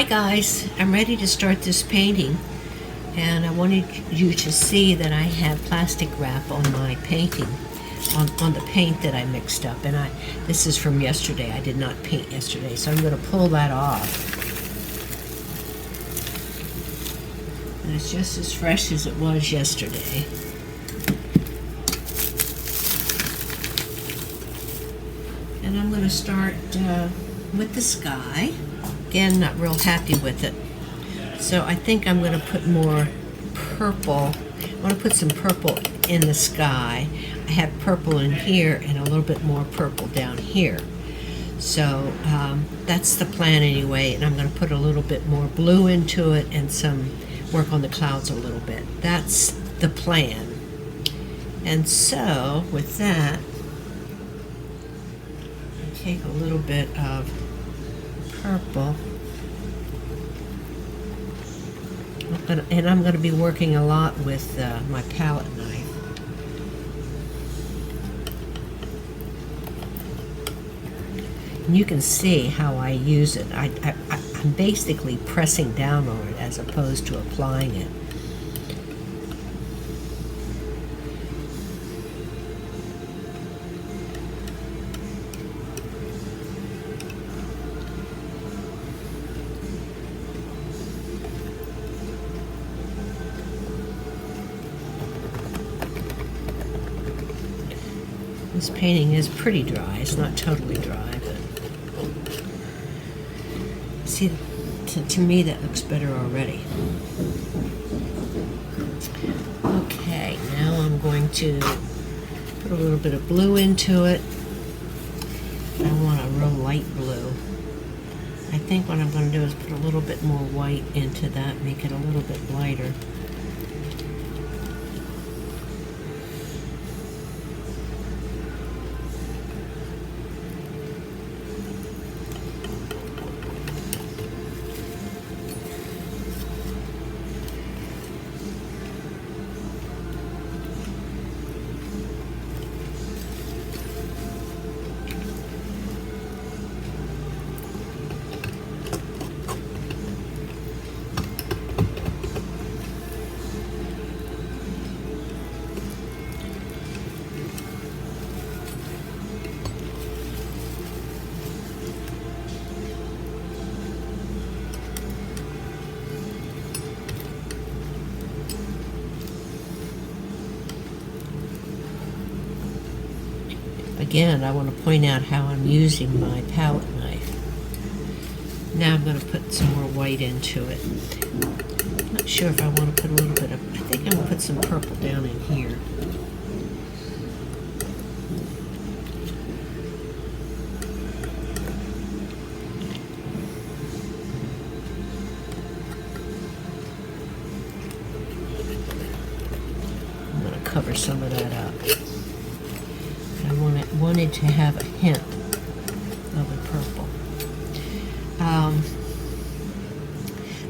Hi guys, I'm ready to start this painting, and I wanted you to see that I have plastic wrap on my painting, on the paint that I mixed up. And this is from yesterday. I did not paint yesterday, so I'm going to pull that off. And it's just as fresh as it was yesterday. And I'm going to start with the sky. Again, not real happy with it. So I think I'm going to put more purple. I want to put some purple in the sky. I have purple in here and a little bit more purple down here. So that's the plan anyway. And I'm going to put a little bit more blue into it and some work on the clouds a little bit. That's the plan. And so with that, take a little bit of purple, and I'm going to be working a lot with my palette knife. And you can see how I use it. I'm basically pressing down on it as opposed to applying it. This painting is pretty dry. It's not totally dry, but see, to me that looks better already. Okay, now I'm going to put a little bit of blue into it. I want a real light blue. I think what I'm going to do is put a little bit more white into that, make it a little bit lighter. Again, I want to point out how I'm using my palette knife. Now I'm going to put some more white into it. I'm not sure if I want to put a little bit of, I think I'm going to put some purple down in here. I'm going to cover some of that up. Wanted to have a hint of the purple.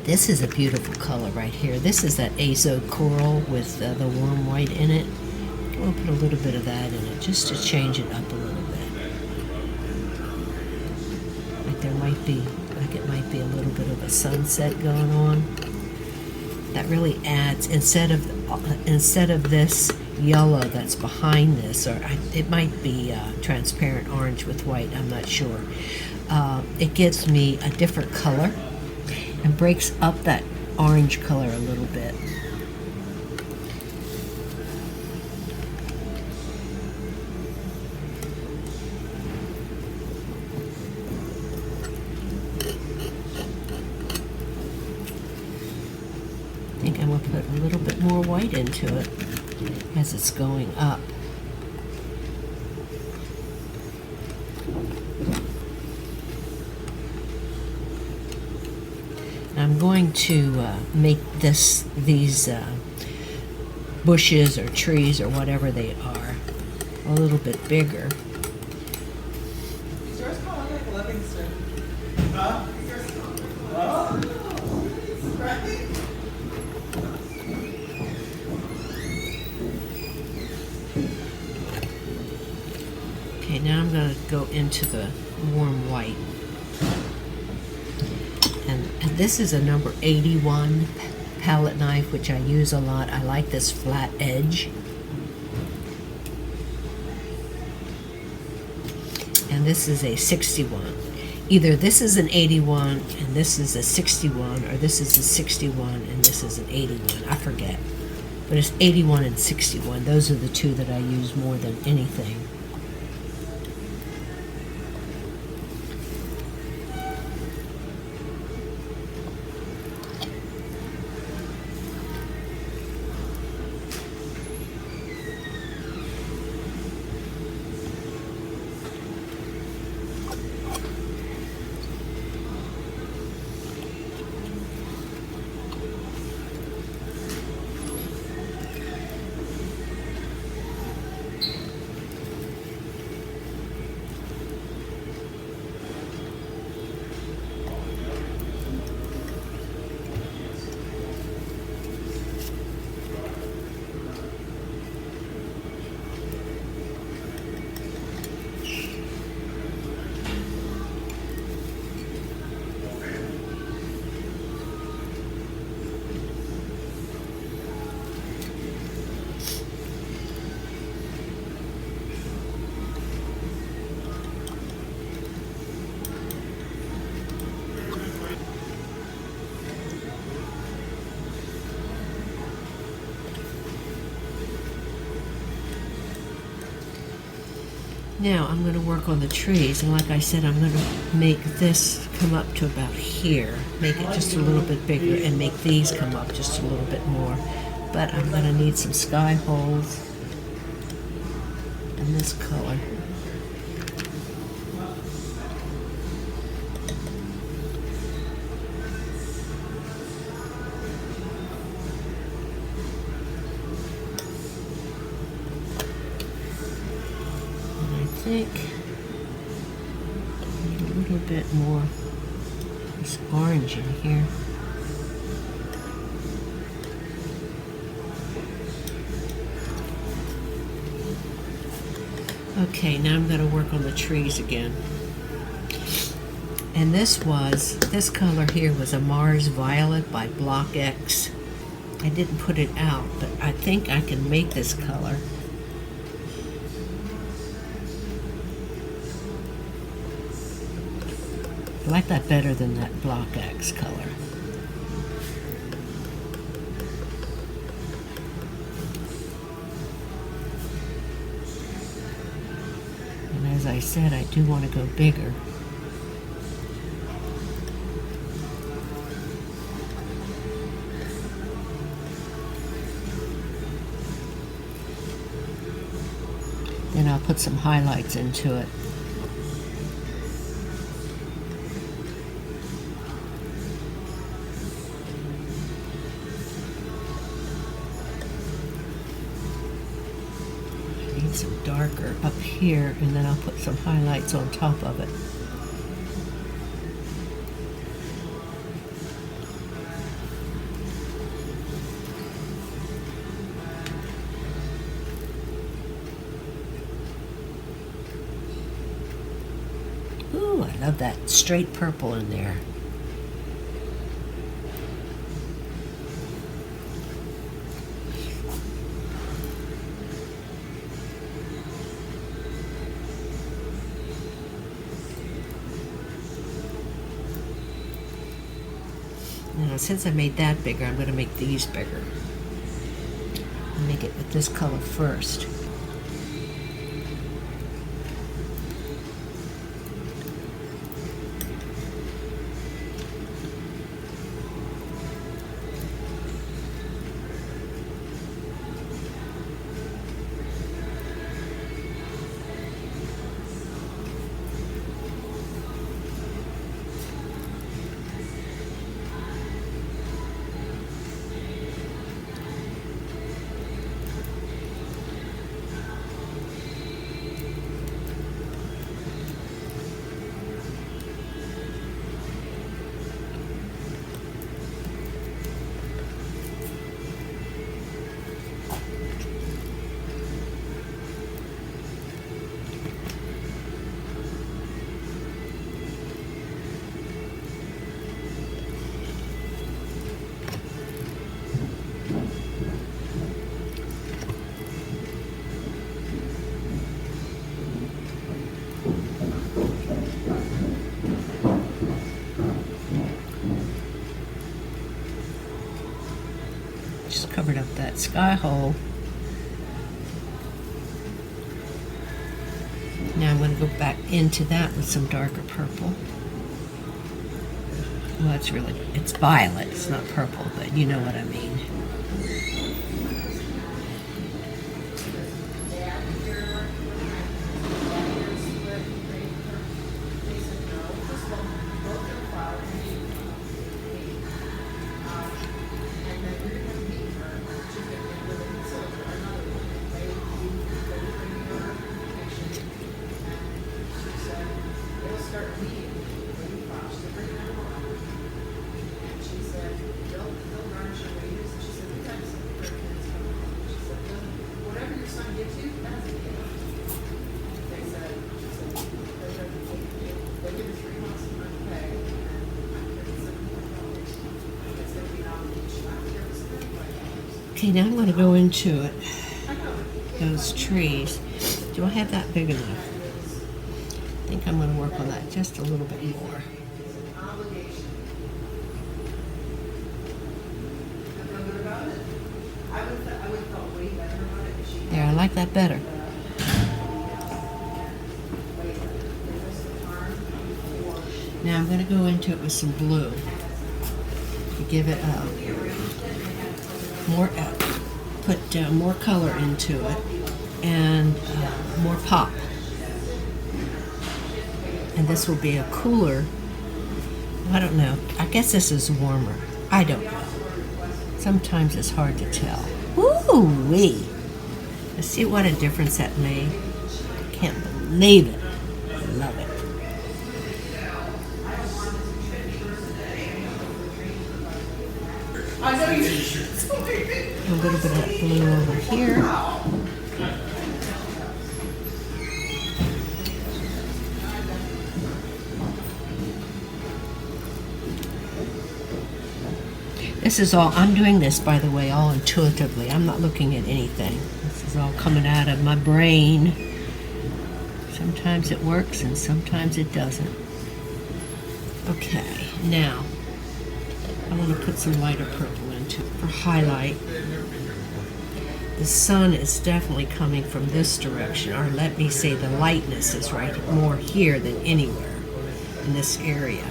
This is a beautiful color right here. This is that azo coral with the warm white in it. We'll put a little bit of that in it just to change it up a little bit. Like it might be a little bit of a sunset going on. That really adds, instead of this yellow that's behind this, or it might be transparent orange with white, I'm not sure. It gives me a different color and breaks up that orange color a little bit. I think I'm going to put a little bit more white into it as it's going up. I'm going to make these bushes or trees or whatever they are a little bit bigger. Does yours kind of look like Livingston? Huh? Does yours kind of look like Livingston? Right? Okay, now I'm going to go into the warm white. And This is a number 81 palette knife, which I use a lot. I like this flat edge. And this is a 61. Either this is an 81 and this is a 61, or this is a 61 and this is an 81. I forget. But it's 81 and 61. Those are the two that I use more than anything. Now I'm going to work on the trees, and like I said, I'm going to make this come up to about here, make it just a little bit bigger, and make these come up just a little bit more. But I'm going to need some sky holes in this color. I think I need a little bit more of this orange in here. Okay, now I'm going to work on the trees again. And this color here was a Mars Violet by Block X. I didn't put it out, but I think I can make this color. I like that better than that Block X color. And as I said, I do want to go bigger. Then I'll put some highlights into it. Some darker up here, and then I'll put some highlights on top of it. Ooh, I love that straight purple in there. Now, since I made that bigger, I'm going to make these bigger. I'll make it with this color first. covered up that sky hole. Now I'm going to go back into that with some darker purple. Well, it's violet, it's not purple, but you know what I mean. Okay, now I'm going to go into it, those trees. Do I have that big enough? I think I'm going to work on that just a little bit more. There, I like that better. Now I'm going to go into it with some blue to give it more color into it and more pop. And this will be a cooler, I don't know, I guess this is warmer. I don't know. Sometimes it's hard to tell. Woo-wee! Let's see what a difference that made. Can't believe it. Love it. I know you. A little bit of that blue over here. This is all, I'm doing this, by the way, all intuitively. I'm not looking at anything. This is all coming out of my brain. Sometimes it works and sometimes it doesn't. Okay, now I want to put some lighter purple into it for highlight. The sun is definitely coming from this direction, or let me say the lightness is right more here than anywhere in this area.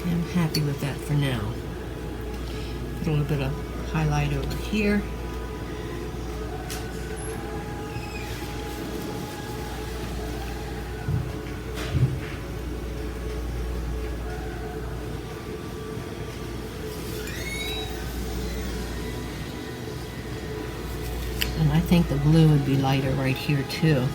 I'm happy with that for now. Put a little bit of highlight over here. And I think the blue would be lighter right here too.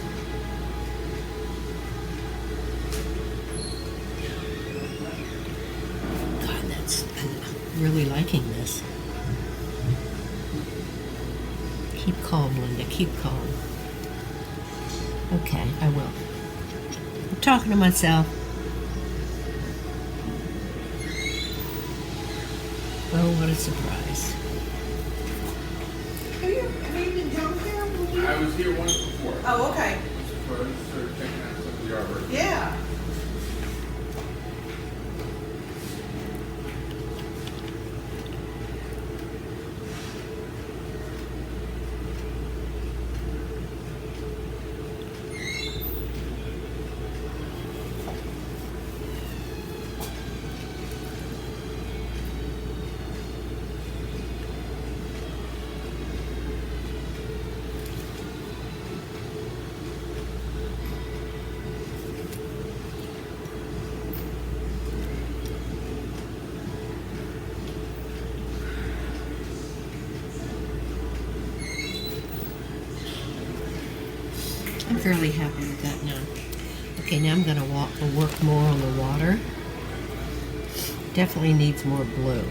Really liking this. Keep calm, Linda. Keep calm. Okay, I will. I'm talking to myself. Oh, what a surprise. Have you been down there? I was here once before. Oh, okay. For checking out some of the artwork. Yeah. fairly happy with that now. Okay, now I'm going to work more on the water. Definitely needs more blue.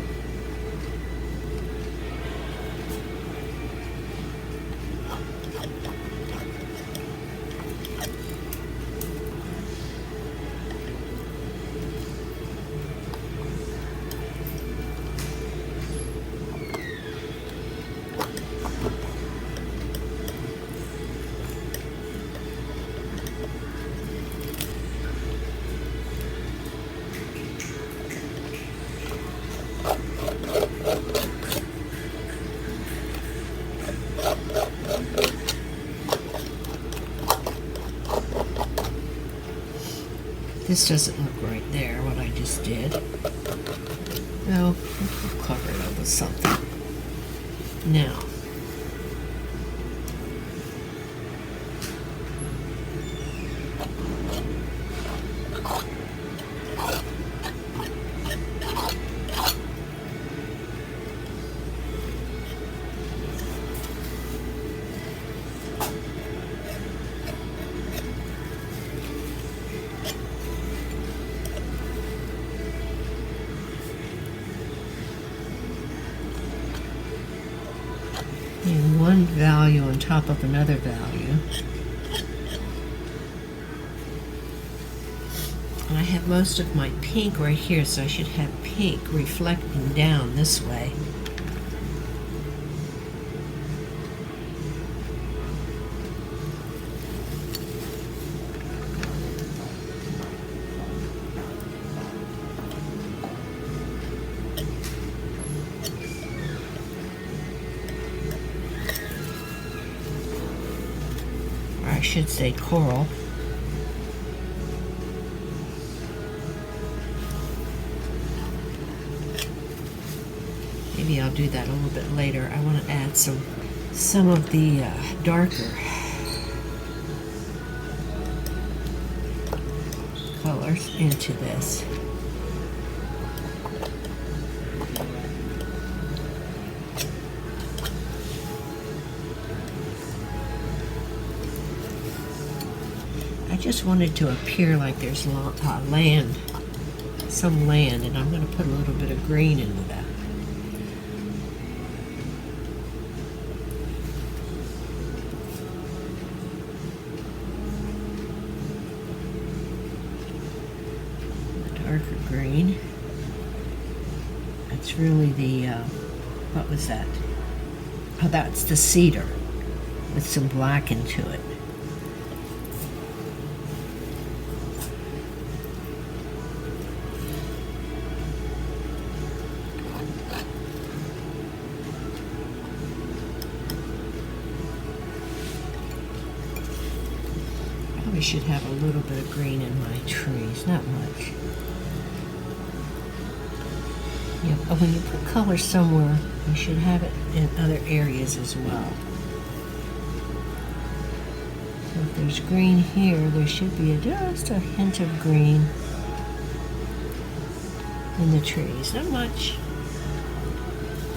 This doesn't look right there, what I just did. No, we'll cover it up with something. Now, and one value on top of another value. And I have most of my pink right here, so I should have pink reflecting down this way. I should say coral. Maybe I'll do that a little bit later. I want to add some of the darker colors into this. I just wanted to appear like there's land, some land, and I'm going to put a little bit of green into that. The darker green. That's really the, what was that? Oh, that's the cedar with some black into it. Probably should have a little bit of green in my trees, not much. Yeah, but when you put color somewhere, you should have it in other areas as well. So if there's green here, there should be just a hint of green in the trees. Not much.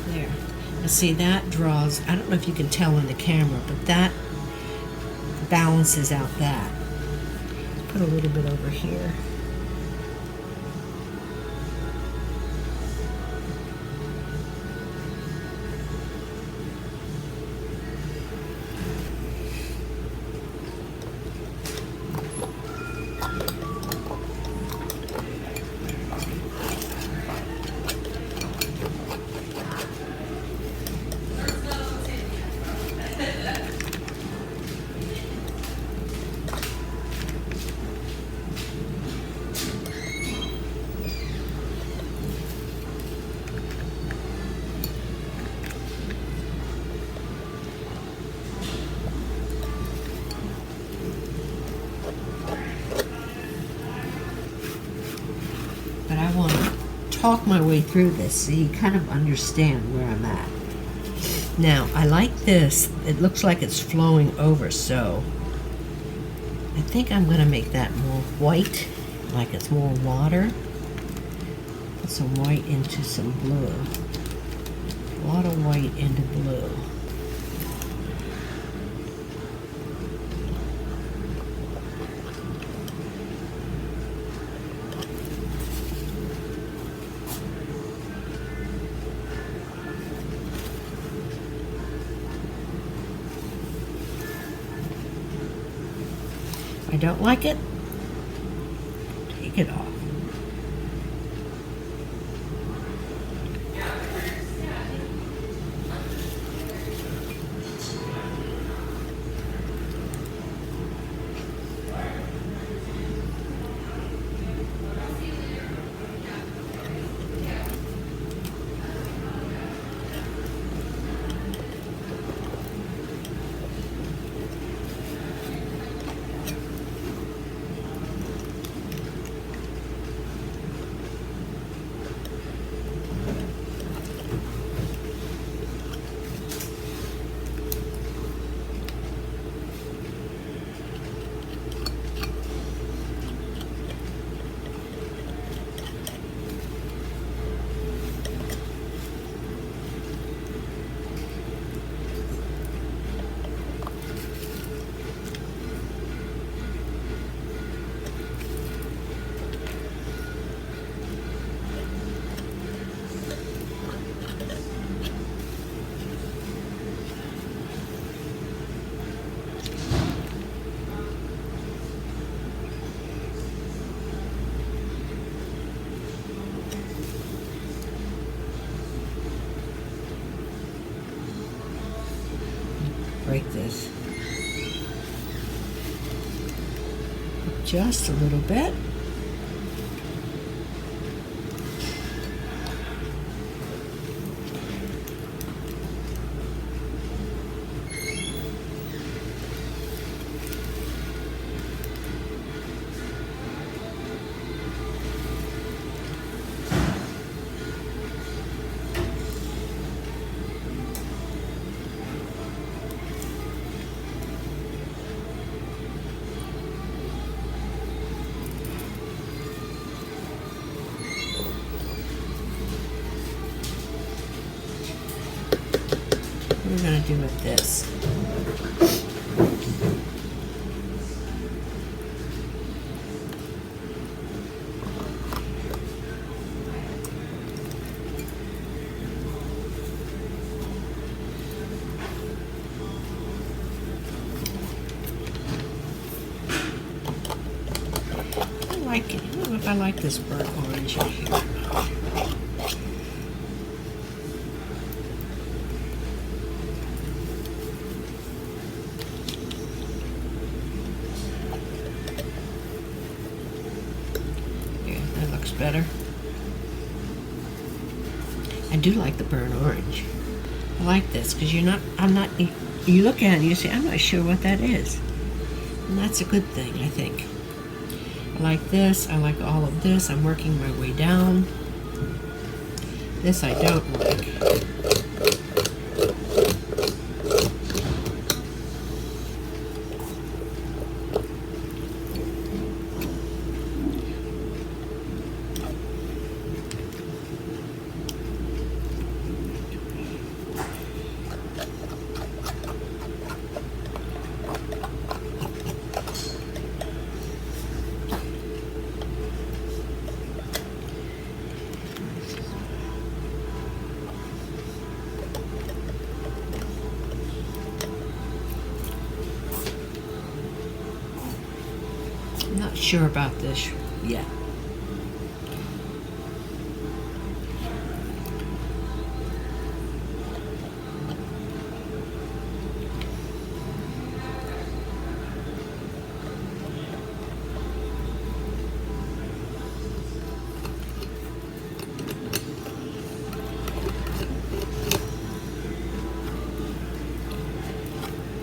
There. Now see, that draws, I don't know if you can tell in the camera, but that balances out that. Put a little bit over here. But I want to talk my way through this so you kind of understand where I'm at. Now, I like this. It looks like it's flowing over, so I think I'm going to make that more white, like it's more water. Put some white into some blue. A lot of white into blue. don't like it, take it off. Break this just a little bit. What are we going to do with this? I like it. I don't know if I like this burnt orange in here. Better. I do like the burnt orange. I like this because you look at it and you say, I'm not sure what that is. And that's a good thing, I think. I like this. I like all of this. I'm working my way down. This I don't like. I'm not sure about this yet.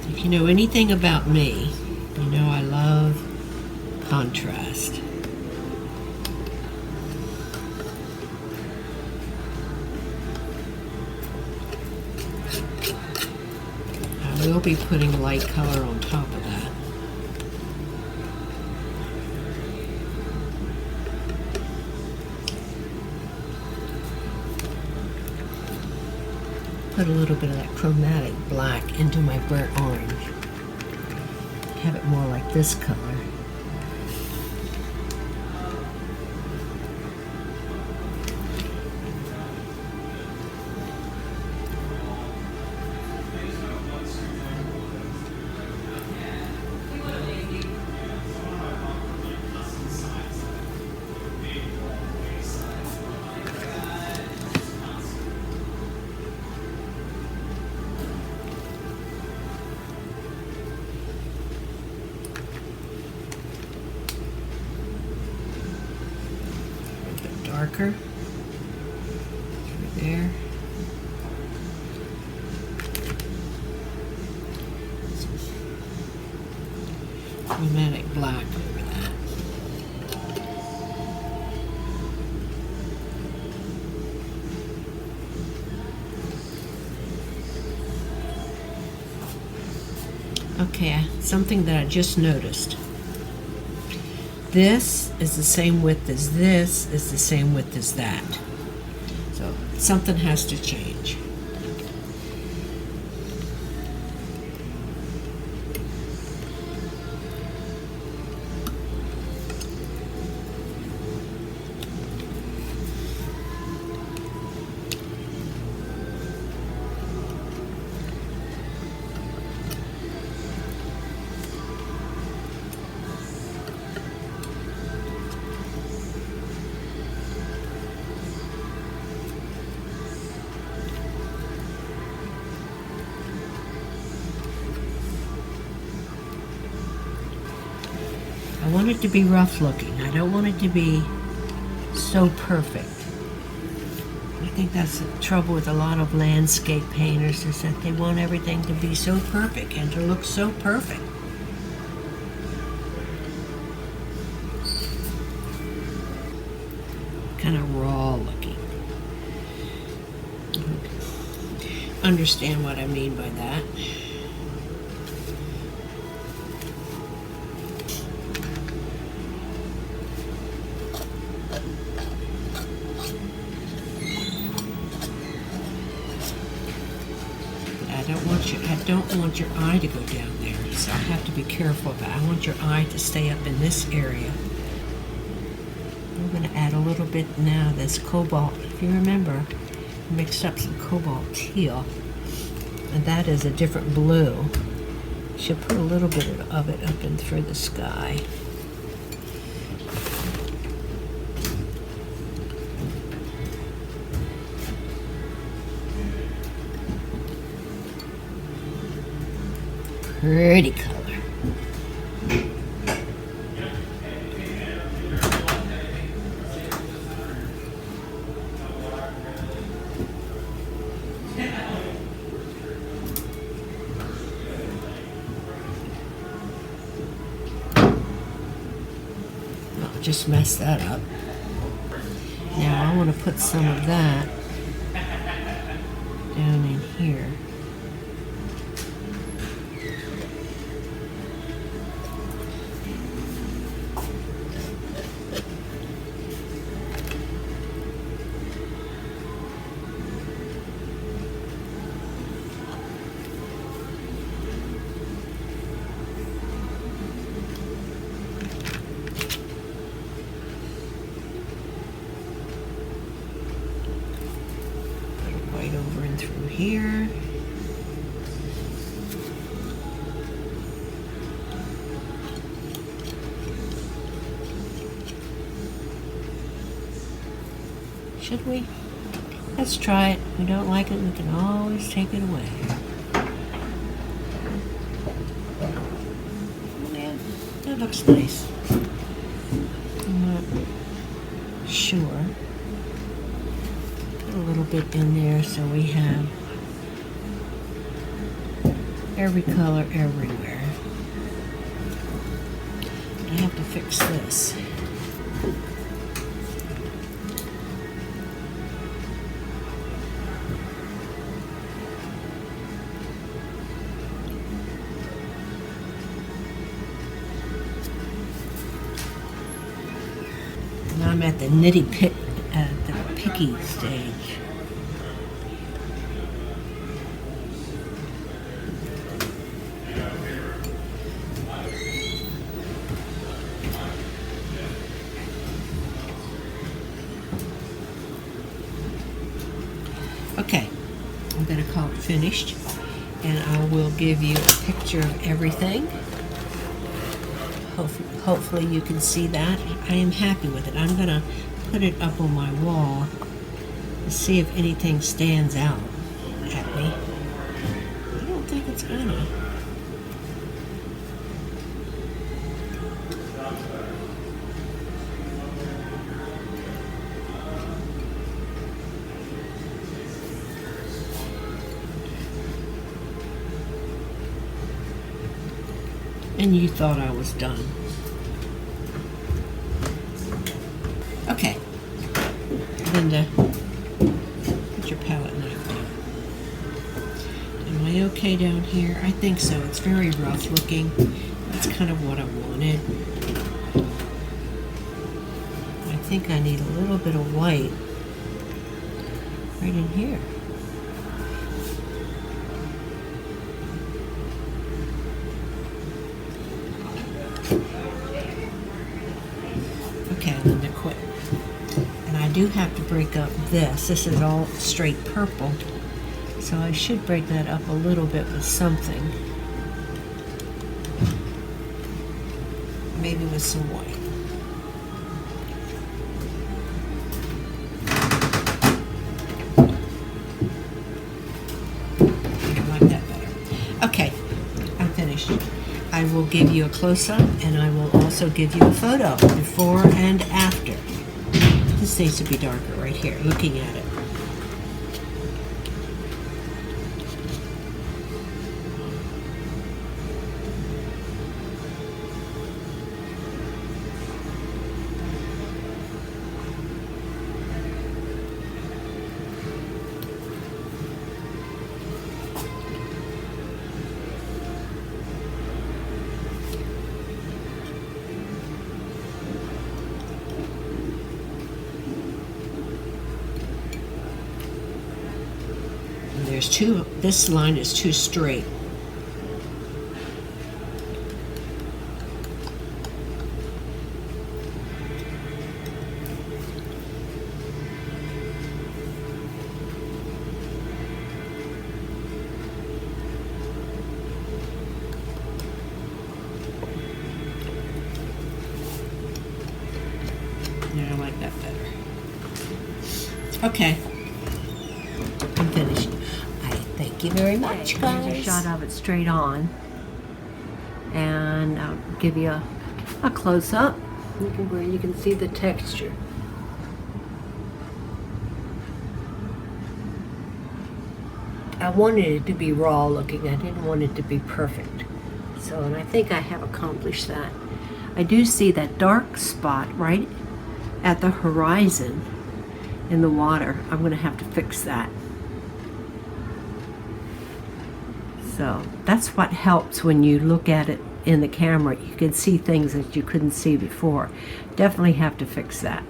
If you know anything about me, you know I love contrast. I will be putting light color on top of that. Put a little bit of that chromatic black into my burnt orange. Have it more like this color. There. Chromatic black over that. Okay, something that I just noticed. This is the same width as this, is the same width as that. So something has to change. I want it to be rough looking. I don't want it to be so perfect. I think that's the trouble with a lot of landscape painters, is that they want everything to be so perfect and to look so perfect. Kind of raw looking. Understand what I mean by that. I don't want your eye to go down there, so I have to be careful of that. I want your eye to stay up in this area. I'm going to add a little bit now this cobalt. If you remember, I mixed up some cobalt teal, and that is a different blue. Should put a little bit of it up and through the sky. Pretty color. I'll just mess that up. Now I want to put some of that down in here. Over and through here. Should we? Let's try it. If we don't like it, we can always take it away. Yeah, that looks nice. I'm not sure. A little bit in there so we have every color everywhere. I have to fix this. Now I'm at the picky stage. Okay, I'm going to call it finished, and I will give you a picture of everything. Hopefully you can see that. I am happy with it. I'm going to put it up on my wall to see if anything stands out at me. I don't think it's gonna. And you thought I was done. Okay. Linda, put your palette knife down. Am I okay down here? I think so. It's very rough looking. That's kind of what I wanted. I think I need a little bit of white right in here. Okay, Linda, quit. And I do have to break up this. This is all straight purple. So I should break that up a little bit with something. Maybe with some white. I like that better. Okay, I'm finished. I will give you a close-up, and I will also give you a photo before and after. This needs to be darker right here, looking at it. There's two, this line is too straight. Yeah, I like that better. Okay, I'm finished. Thank you very much, guys. Here's a shot of it straight on. And I'll give you a close-up where you can see the texture. I wanted it to be raw looking. I didn't want it to be perfect. So, and I think I have accomplished that. I do see that dark spot right at the horizon in the water. I'm going to have to fix that. So that's what helps when you look at it in the camera. You can see things that you couldn't see before. Definitely have to fix that.